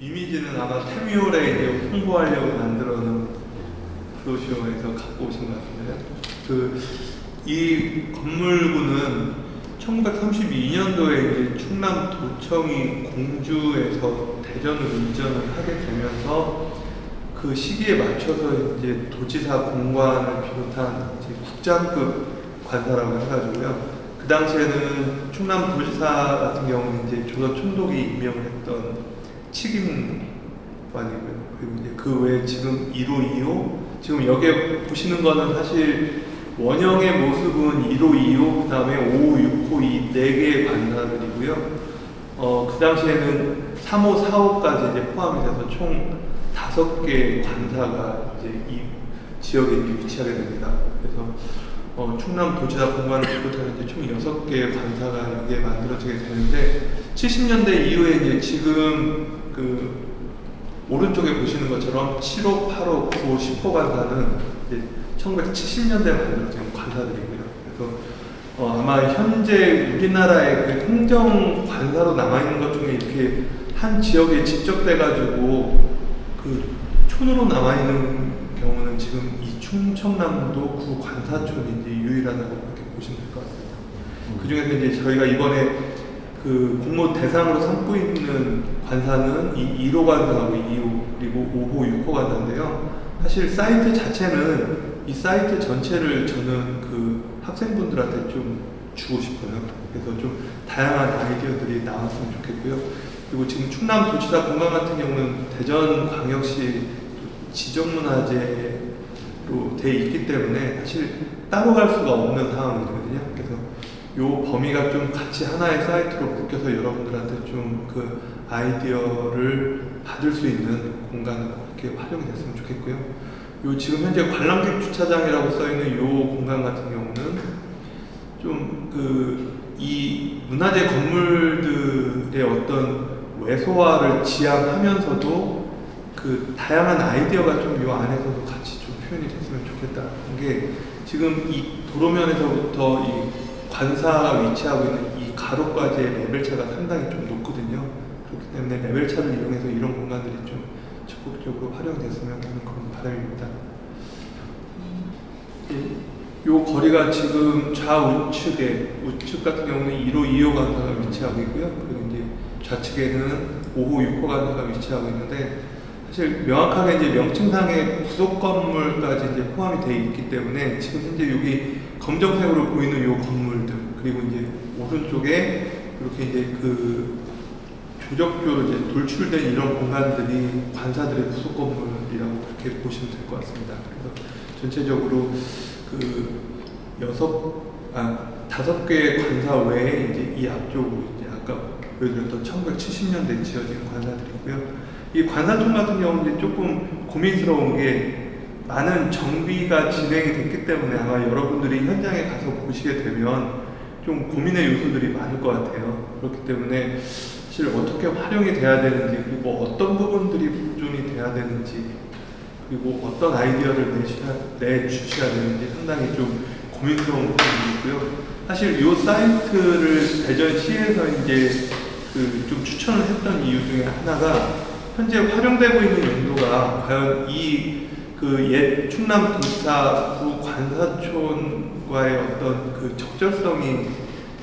이미지는 아마 테미올에 이제 홍보하려고 만들어 놓은 브로셔에서 갖고 오신 것 같은데요. 이 건물군은 1932년도에 이제 충남도청이 공주에서 대전으로 이전을 하게 되면서 그 시기에 맞춰서 이제 도지사 공관을 비롯한 이제 국장급 관사라고 해가지고요. 그 당시에는 충남도지사 같은 경우는 이제 조선 총독이 임명을 했던 칙임관이고요. 그리고 이제 그 외에 지금 1호, 2호, 지금 여기에 보시는 거는 사실 원형의 모습은 1호, 2호, 그 다음에 5호, 6호 이 4개의 관사들이고요. 그 당시에는 3호, 4호까지 이제 포함이 돼서 총 5개의 관사가 이제 이 지역에 위치하게 됩니다. 그래서 충남도지사 공관을 비롯해서 이제 총 6개의 관사가 여기에 만들어지게 되는데 70년대 이후에 이제 지금 그 오른쪽에 보시는 것처럼 7호, 8호, 9호, 10호 관사는 이제 1970년대에 만들어진 관사들이고요. 그래서 아마 현재 우리나라의 그 행정 관사로 남아있는 것 중에 이렇게 한 지역에 집적돼가지고 그 촌으로 남아있는 경우는 지금 이 충청남도 구 관사촌이 이제 유일하다고 그렇게 보시면 될 것 같습니다. 그 중에서 이제 저희가 이번에 그 공모 대상으로 삼고 있는 관사는 이 1호 관사하고 2호 그리고 5호, 6호 관사인데요. 사실 사이트 자체는 이 사이트 전체를 저는 그 학생분들한테 좀 주고 싶어요. 그래서 좀 다양한 아이디어들이 나왔으면 좋겠고요. 그리고 지금 충남도지사 공관 같은 경우는 대전광역시 지정문화재로 돼 있기 때문에 사실 따로 갈 수가 없는 상황이거든요. 그래서 요 범위가 좀 같이 하나의 사이트로 묶여서 여러분들한테 좀 그 아이디어를 받을 수 있는 공간으로 이렇게 활용이 됐으면 좋겠고요. 요 지금 현재 관람객 주차장이라고 써 있는 요 공간 같은 경우는 좀 이 문화재 건물들의 어떤 외소화를 지향하면서도 그 다양한 아이디어가 좀 요 안에서도 같이 좀 표현이 됐으면 좋겠다는 게 지금 이 도로면에서부터 이 관사가 위치하고 있는 이 가로까지의 레벨차가 상당히 좀 높거든요. 그렇기 때문에 레벨차를 이용해서 이런 공간들이 좀 적극적으로 활용됐으면 하는 그런 바람입니다. 요 거리가 지금 좌우측에 우측 같은 경우는 1호, 2호 관사가 위치하고 있고요. 그리고 이제 좌측에는 5호, 6호 관사가 위치하고 있는데 사실 명확하게 이제 명칭상의 부속 건물까지 이제 포함이 되어 있기 때문에 지금 현재 여기 검정색으로 보이는 요 건물들 그리고 이제 오른쪽에 이렇게 이제 그 조적조로 이제 돌출된 이런 공간들이 관사들의 부속 건물이라고 그렇게 보시면 될 것 같습니다. 그래서 전체적으로 그 5개의 관사 외에 이제 이 앞쪽으로 이제 아까 보여드렸던 1970년대에 지어진 관사들이고요. 이 관사촌 같은 경우는 조금 고민스러운 게 많은 정비가 진행이 됐기 때문에 아마 여러분들이 현장에 가서 보시게 되면 좀 고민의 요소들이 많을 것 같아요. 그렇기 때문에 사실 어떻게 활용이 돼야 되는지 그리고 어떤 부분들이 보존이 돼야 되는지 그리고 어떤 아이디어를 내주셔야 되는지 상당히 좀 고민스러운 부분이 있고요. 사실 이 사이트를 대전시에서 이제 좀 추천을 했던 이유 중에 하나가 현재 활용되고 있는 용도가 과연 이 옛 충남도지사 구 관사촌과의 어떤 그 적절성이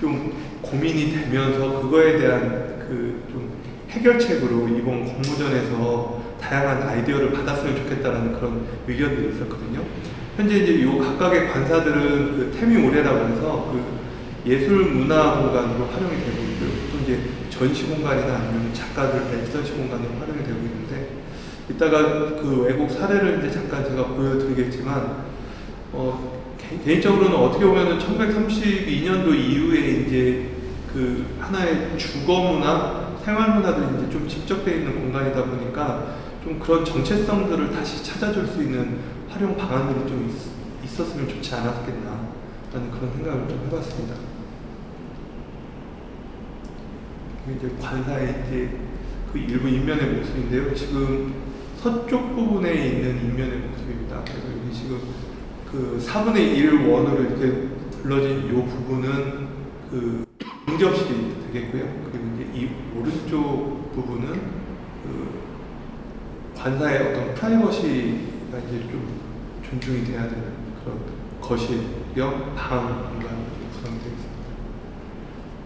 좀 고민이 되면서 그거에 대한 좀 해결책으로 이번 공모전에서 다양한 아이디어를 받았으면 좋겠다는 그런 의견들이 있었거든요. 현재 이제 요 각각의 관사들은 그 테미오레라고 해서 예술 문화 공간으로 활용이 되고 있고요. 또 이제 전시 공간이나 아니면 작가들 레지던시 공간으로 활용이 되고 있는데 이따가 그 외국 사례를 이제 잠깐 제가 보여드리겠지만 개인적으로는 어떻게 보면 1932년도 이후에 이제 그 하나의 주거 문화, 생활 문화들이 이제 좀 집적되어 있는 공간이다 보니까 좀 그런 정체성들을 다시 찾아줄 수 있는 활용 방안들이 좀 있었으면 좋지 않았겠나 라는 그런 생각을 좀 해봤습니다. 이제 관사의 이제 그 일부 인면의 모습인데요. 지금 서쪽 부분에 있는 인면의 모습입니다. 그래서 여기 지금 그 4분의 1 원으로 이렇게 불러진 이 부분은 응접실이 되겠고요. 그리고 이제 이 오른쪽 부분은 관사의 어떤 프라이버시가 이제 좀 존중이 돼야 되는 그런 거실형 방 공간이 구성되어 있습니다.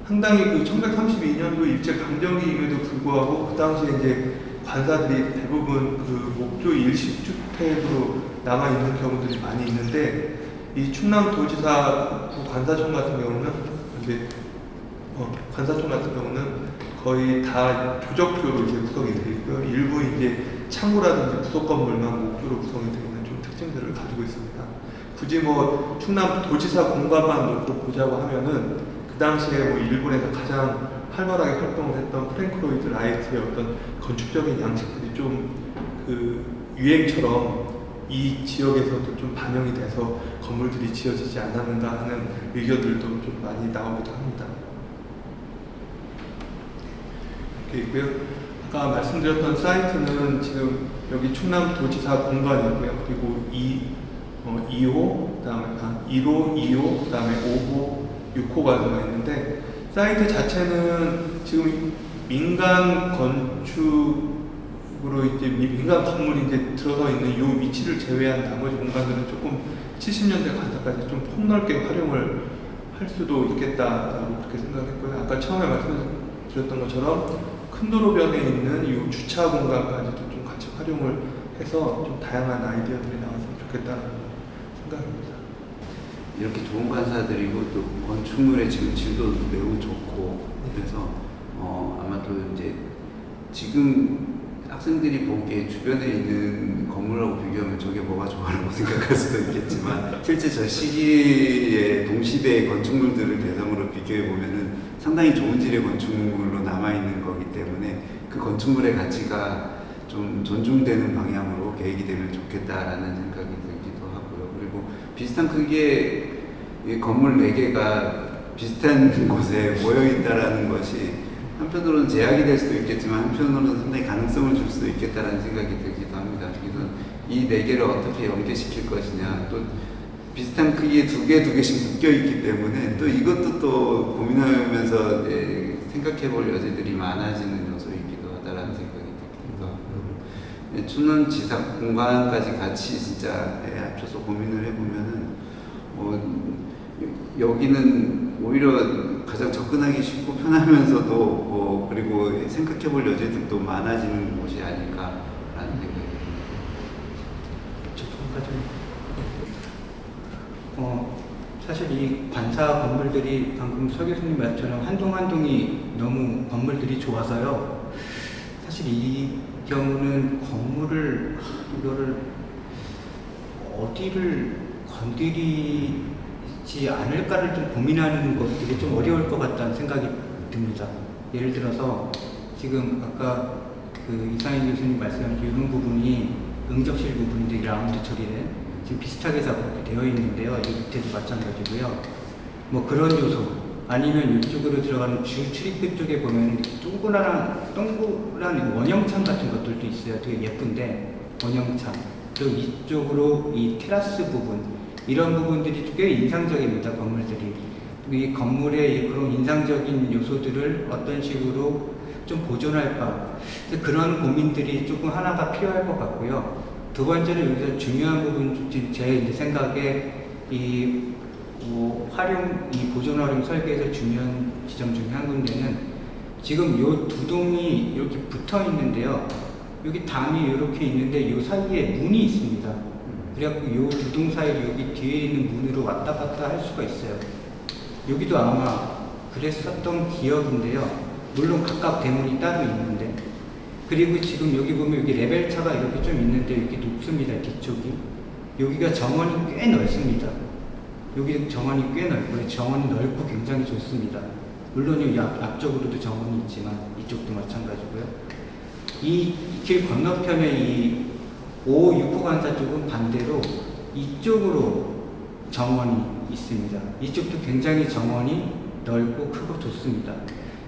상당히 그 1932년도 일제강점기임에도 불구하고 그 당시에 이제 관사들이 대부분 그 목조 일식주택으로 남아있는 경우들이 많이 있는데, 이 충남도지사 관사청 같은 경우는 이제 관사청 같은 경우는 거의 다 조적조로 이제 구성이 되어 있고요. 일부 이제 창고라든지 부속 건물만 목조로 구성이 되어 있는 좀 특징들을 가지고 있습니다. 굳이 뭐 충남도지사 공간만 놓고 보자고 하면은 그 당시에 뭐 일본에서 가장 활발하게 활동을 했던 프랭크 로이드 라이트의 어떤 건축적인 양식들이 좀 그 유행처럼 이 지역에서도 좀 반영이 돼서 건물들이 지어지지 않았는가 하는 의견들도 좀 많이 나오기도 합니다. 이렇게 있고요. 아까 말씀드렸던 사이트는 지금 여기 충남도지사 공간이고요. 그리고 2호, 그다음에 1호, 2호, 그다음에 5호, 6호가 들어가 있는데, 사이트 자체는 지금 민간 건축으로 이제 민간 건물이 이제 들어서 있는 이 위치를 제외한 나머지 공간들은 조금 70년대 관사까지 좀 폭넓게 활용을 할 수도 있겠다라고 그렇게 생각했고요. 아까 처음에 말씀드렸던 것처럼 큰 도로변에 있는 이 주차 공간까지도 좀 같이 활용을 해서 좀 다양한 아이디어들이 나왔으면 좋겠다는 생각입니다. 이렇게 좋은 관사들이고 또 건축물의 지금 질도 매우 좋고, 그래서 아마 또 이제 지금 학생들이 보기에 주변에 있는 건물하고 비교하면 저게 뭐가 좋아라고 생각할 수도 있겠지만, 실제 저 시기에 동시대의 건축물들을 대상으로 비교해 보면은 상당히 좋은 질의 건축물로 남아있는 거기 때문에 그 건축물의 가치가 좀 존중되는 방향으로 계획이 되면 좋겠다라는 생각이 들기도 하고요. 그리고 비슷한 크기의 건물 4개가 비슷한 곳에 모여있다라는 것이 한편으로는 제약이 될 수도 있겠지만 한편으로는 상당히 가능성을 줄 수도 있겠다라는 생각이 들기도 합니다. 그래서 이 4개를 어떻게 연계시킬 것이냐, 또 비슷한 크기의 2개씩 묶여있기 때문에 또 이것도 또 고민하면서 생각해 볼 여지들이 많아지는 요소이기도 하다라는 생각이 들기도 하고요. 충남지사 공간까지 같이 진짜 합쳐서 고민을 해보면은 여기는 오히려 가장 접근하기 쉽고 편하면서도 그리고 생각해 볼 여지들도 많아지는 곳이 아닐까라는 생각이 듭니다. 사실 이 관사 건물들이 방금 서 교수님 말처럼 한 동 한 동이 너무 건물들이 좋아서요. 사실 이 경우는 건물을 이거를 어디를 건드리지 않을까를 좀 고민하는 것들이 좀 어려울 것 같다는 생각이 듭니다. 예를 들어서 지금 아까 그 이상희 교수님 말씀하신 이런 부분이 응접실 부분인데 라운드 처리는 지금 비슷하게 작업이 되어 있는데요. 이 밑에도 마찬가지고요. 뭐 그런 요소 아니면 이쪽으로 들어가는 주 출입구 쪽에 보면 동그란 원형창 같은 것들도 있어요. 되게 예쁜데 원형창. 또 이쪽으로 이 테라스 부분 이런 부분들이 꽤 인상적입니다. 건물들이. 이 건물의 그런 인상적인 요소들을 어떤 식으로 좀 보존할까 그런 고민들이 조금 하나가 필요할 것 같고요. 두 번째로 여기서 중요한 부분, 제 생각에 이 보존 활용 설계에서 중요한 지점 중에 한 군데는 지금 요 두 동이 이렇게 붙어 있는데요. 여기 담이 이렇게 있는데 요 사이에 문이 있습니다. 그래갖고 요 두 동 사이 여기 뒤에 있는 문으로 왔다 갔다 할 수가 있어요. 여기도 아마 그랬었던 기억인데요. 물론 각각 대문이 따로 있는데. 그리고 지금 여기 보면 여기 레벨차가 이렇게 좀 있는데 이렇게 높습니다. 뒤쪽이. 여기가 정원이 꽤 넓습니다. 여기 정원이 꽤 넓고 정원이 넓고 굉장히 좋습니다. 물론 여기 앞쪽으로도 정원이 있지만 이쪽도 마찬가지고요. 이 길 건너편에 이 5, 6호 관사 쪽은 반대로 이쪽으로 정원이 있습니다. 이쪽도 굉장히 정원이 넓고 크고 좋습니다.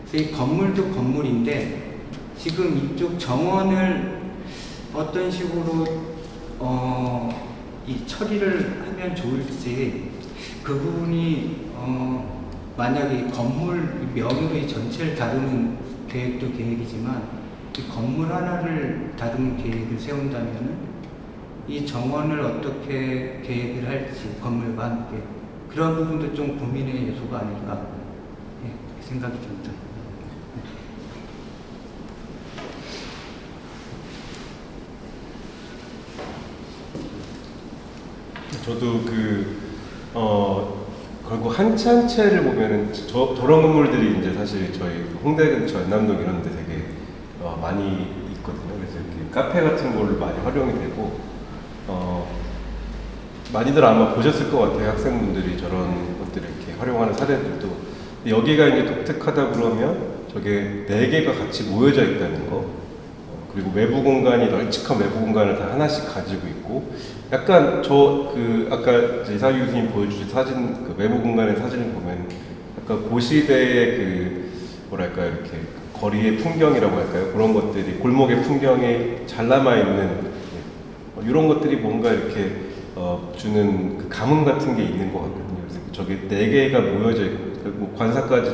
그래서 이 건물도 건물인데 지금 이쪽 정원을 어떤 식으로 이 처리를 하면 좋을지 그 부분이 만약에 건물 면으로 이 전체를 다루는 계획도 계획이지만 이 건물 하나를 다루는 계획을 세운다면은 이 정원을 어떻게 계획을 할지 건물과 함께 그런 부분도 좀 고민의 요소가 아닐까 생각이 듭니다. 저도 결국 한 채 한 채를 보면은 저런 건물들이 이제 사실 저희 홍대 근처 연남동 이런 데 되게 많이 있거든요. 그래서 이렇게 카페 같은 걸로 많이 활용이 되고 많이들 아마 보셨을 것 같아요. 학생분들이 저런 것들을 이렇게 활용하는 사례들도. 근데 여기가 이제 독특하다 그러면 저게 4개가 같이 모여져 있다는 거. 그리고 외부 공간이 널찍한 외부 공간을 다 하나씩 가지고 있고, 약간 아까 이사유 교수님 보여주신 사진, 그 외부 공간의 사진을 보면 약간 고시대의 뭐랄까 이렇게 거리의 풍경이라고 할까요? 그런 것들이 골목의 풍경에 잘 남아 있는 이런 것들이 뭔가 이렇게 주는 그 감흥 같은 게 있는 것 같거든요. 그래서 저게 4개가 모여져 있고, 뭐 관사까지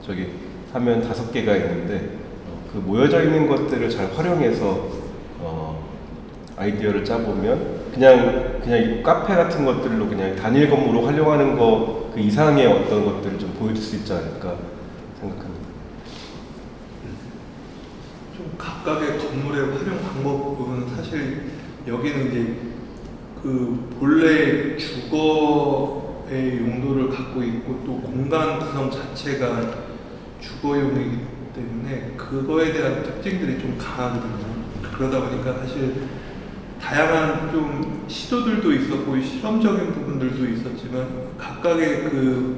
저기 하면 5개가 있는데. 그 모여져 있는 것들을 잘 활용해서 아이디어를 짜보면 그냥 이 카페 같은 것들로 그냥 단일 건물로 활용하는 거 그 이상의 어떤 것들을 좀 보여줄 수 있지 않을까 생각합니다. 좀 각각의 건물의 활용 방법은 사실 여기는 이제 그 본래 주거의 용도를 갖고 있고 또 공간 구성 자체가 주거용이기 때문에 그거에 대한 특징들이 좀 강하거든요. 그러다 보니까 사실 다양한 좀 시도들도 있었고 실험적인 부분들도 있었지만 각각의 그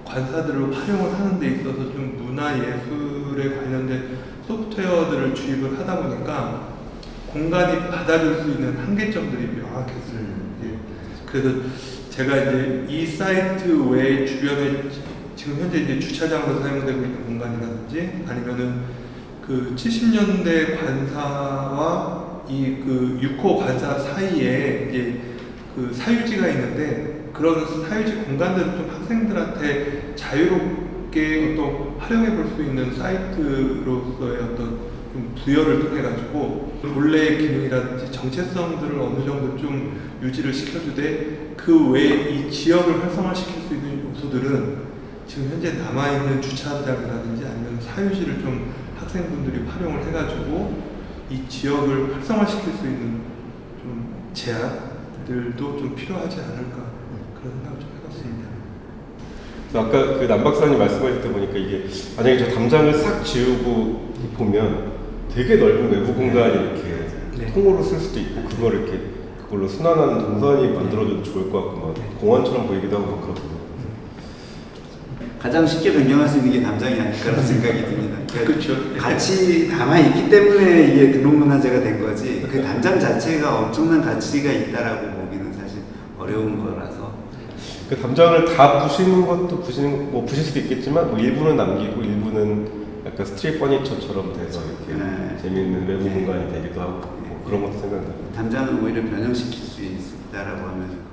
관사들을 활용을 하는 데 있어서 좀 문화예술에 관련된 소프트웨어들을 주입을 하다 보니까 공간이 받아줄 수 있는 한계점들이 명확했어요. 그래서 제가 이제 이 사이트 외에 주변에 지금 현재 이제 주차장으로 사용되고 있는 공간이라든지 아니면은 그 70년대 관사와 이 그 6호 관사 사이에 이제 그 사유지가 있는데 그런 사유지 공간들을 좀 학생들한테 자유롭게 어떤 활용해 볼 수 있는 사이트로서의 어떤 좀 부여를 통해 가지고 본래의 기능이라든지 정체성들을 어느 정도 좀 유지를 시켜주되 그 외에 이 지역을 활성화시킬 수 있는 요소들은 지금 현재 남아있는 주차장이라든지 아니면 사유지를 좀 학생분들이 활용을 해가지고 이 지역을 활성화시킬 수 있는 좀 제안들도 좀 필요하지 않을까 그런 생각을 좀 해봤습니다. 아까 그 남박사님 말씀하실 때 보니까 이게 만약에 저 담장을 싹 지우고 보면 되게 넓은 외부 공간이 이렇게 통으로 쓸 수도 있고 그걸로 순환하는 동선이 만들어져도 좋을 것 같고 막 공원처럼 보이기도 하고 막 그렇거든요. 가장 쉽게 변경할 수 있는 게 담장이 아닐까라는 생각이 듭니다. 그렇죠. 같이 남아있기 때문에 이게 등록문화재가 된 거지 그 담장 자체가 엄청난 가치가 있다라고 보기는 사실 어려운 거라서 그 담장을 다 부시는 것도 부실 수도 있겠지만 뭐 일부는 남기고 일부는 약간 스트릿 퍼니처처럼 돼서 이렇게 재미있는 외부 공간이 되기도 하고 뭐 그런 것도 생각납니다. 담장을 오히려 변형시킬 수 있다라고 하면